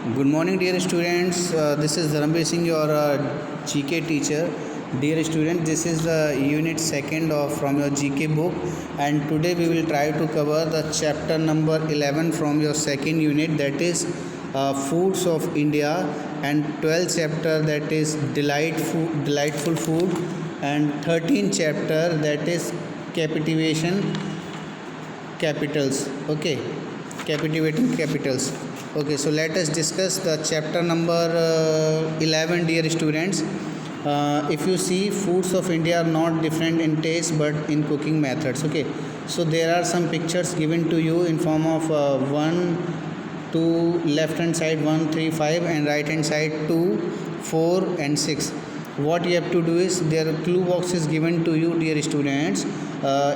Good morning, dear students. This is Dharamveer Singh, your GK teacher. Dear student, this is the unit second from your GK book, and today we will try to cover the chapter number 11 from your second unit, that is Foods of India, and 12th chapter, that is Delightful Food, and 13th chapter, that is Captivation Capitals. Okay, Captivating Capitals. Okay, so let us discuss the chapter number 11, dear students. If you see, foods of India are not different in taste but in cooking methods. Okay, so there are some pictures given to you in form of 1, 2, left hand side 1, 3, 5, and right hand side 2, 4, and 6. What you have to do is, there are clue box is given to you, dear students.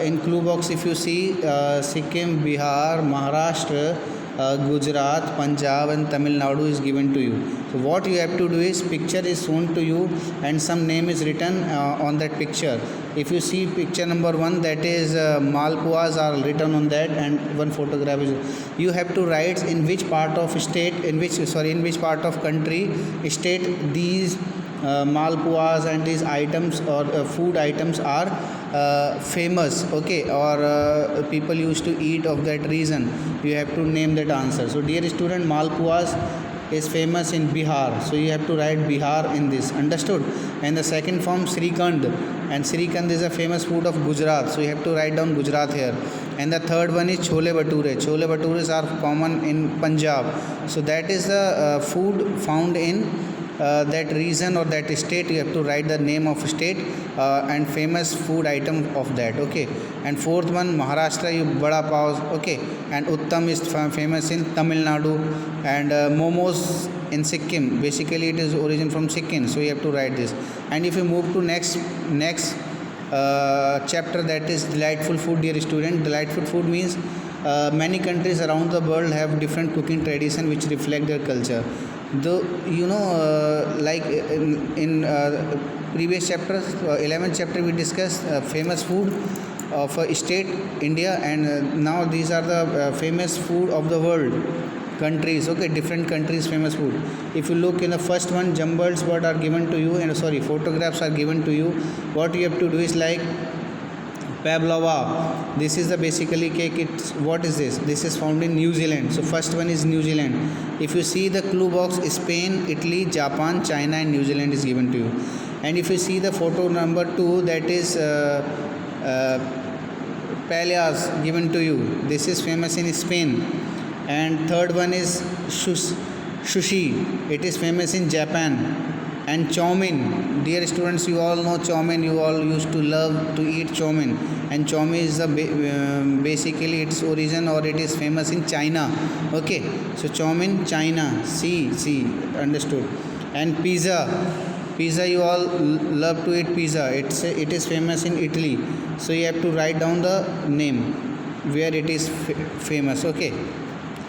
In clue box, if you see, Sikkim, Bihar, Maharashtra, Gujarat, Punjab, and Tamil Nadu is given to you. So what you have to do is, picture is shown to you and some name is written on that picture. If you see picture number 1, that is Malpuas are written on that, and one photograph is. You have to write in which part of state, in which part of country, state these malpuas and these items or food items are famous, okay, or people used to eat of that region. You have to name that answer. So dear student, malpuas is famous in Bihar, so you have to write Bihar in this, understood? And the second form, Srikhand, and Srikhand is a famous food of Gujarat, so you have to write down Gujarat here. And the third one is Chole Bhature. Chole Bhatures are common in Punjab, so that is the food found in that region or that state. You have to write the name of state and famous food item of that, okay. And fourth one, Maharashtra, you Bada Pav, okay. And Uttam is famous in Tamil Nadu, and momos in Sikkim, basically it is origin from Sikkim, so you have to write this. And if you move to next chapter, that is Delightful Food, dear student. Delightful food means many countries around the world have different cooking tradition which reflect their culture. Though like in previous chapter, 11th chapter, we discussed famous food of state India, and now these are the famous food of the world countries, okay, different countries famous food. If you look in the first one, jumbled words are given to you, and photographs are given to you. What you have to do is, like pavlova, this is the basically cake. It's, what is this? This is found in New Zealand. So first one is New Zealand. If you see the clue box, Spain, Italy, Japan, China, and New Zealand is given to you. And if you see the photo number 2, that is paellas given to you. This is famous in Spain. And third one is sushi. It is famous in Japan. And chow mein, dear students, you all know chow mein. You all used to love to eat chow mein, and chow mein is the basically its origin, or it is famous in China, okay. So chow mein, China, see, understood. And pizza, you all love to eat pizza. It is famous in Italy, so you have to write down the name where it is famous, okay.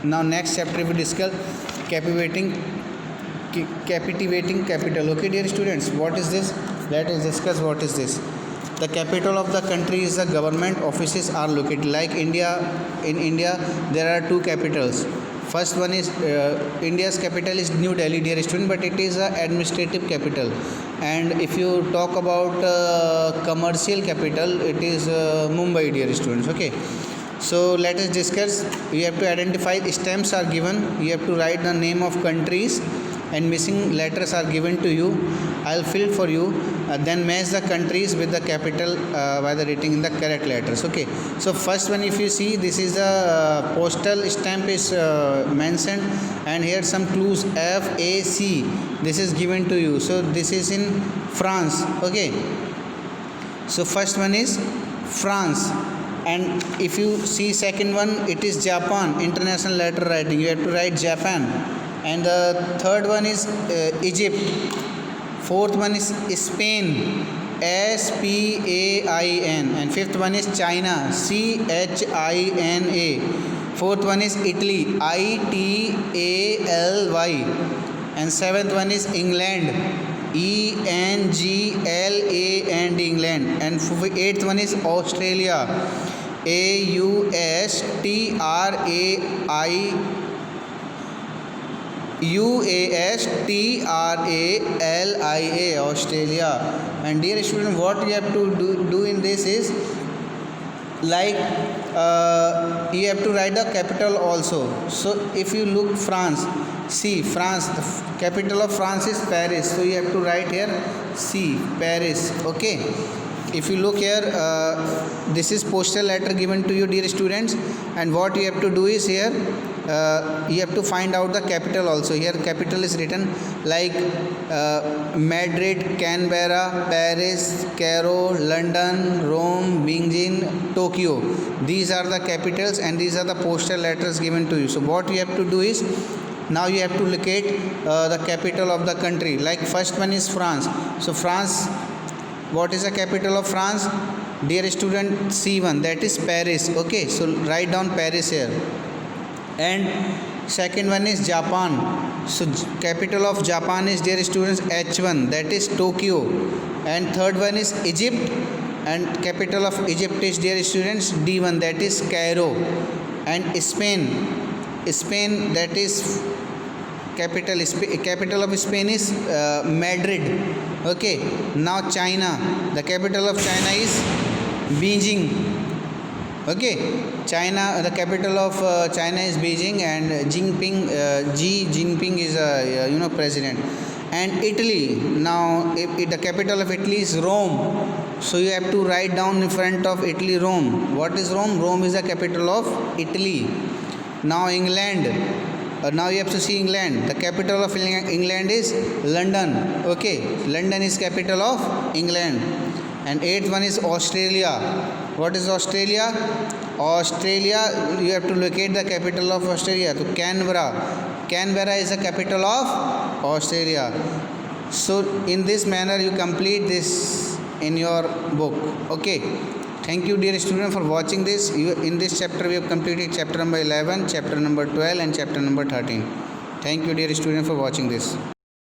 Now next chapter we discuss captivating capital, okay, dear students. What is this? Let us discuss what is this. The capital of the country is the government offices are located, like India. In India there are 2 capitals. First one is India's capital is New Delhi, dear student, but it is a administrative capital. And if you talk about commercial capital, it is Mumbai, dear students, okay. So let us discuss. You have to identify, stamps are given, you have to write the name of countries, and missing letters are given to you. I'll fill for you. Then match the countries with the capital by the writing in the correct letters, okay. So first one, if you see, this is a postal stamp is mentioned, and here some clues, FAC, this is given to you. So this is in France, okay. So first one is France. And if you see second one, it is Japan, international letter writing, you have to write Japan. And the third one is Egypt. Fourth one is Spain, SPAIN. And fifth one is China, CHINA. Fourth one is Italy, ITALY. And seventh one is England, ENGLAND, England. And eighth one is Australia, AUSTRAI Australia, Australia. And dear student, what you have to do in this is like you have to write the capital also. So if you look France, see France, the capital of France is Paris, so you have to write here C, Paris. Okay, if you look here, this is postal letter given to you, dear students, and what you have to do is here you have to find out the capital also. Here capital is written like Madrid, Canberra, Paris, Cairo, London, Rome, Beijing, Tokyo. These are the capitals and these are the postal letters given to you. So what you have to do is, now you have to locate the capital of the country. Like first one is France. So France, what is the capital of France? Dear student, C1, that is Paris. Okay, so write down Paris here. And second one is Japan. So capital of Japan is, dear students, H1, that is Tokyo. And third one is Egypt, and capital of Egypt is, dear students, D1, that is Cairo. And Spain, that is capital of Spain is Madrid. Okay, now China, the capital of China is Beijing. Okay, China, the capital of China is Beijing, and Xi Jinping is president. And Italy, now if the capital of Italy is Rome, so you have to write down in front of Italy Rome. What is Rome? Rome is the capital of Italy. Now England, now you have to see England. The capital of England is London. Okay, London is capital of England. And eighth one is Australia. What is Australia? Australia, you have to locate the capital of Australia. So Canberra is the capital of Australia. So in this manner you complete this in your book. Okay, thank you, dear student, for watching this. In this chapter we have completed chapter number 11, chapter number 12 and chapter number 13. Thank you, dear student, for watching this.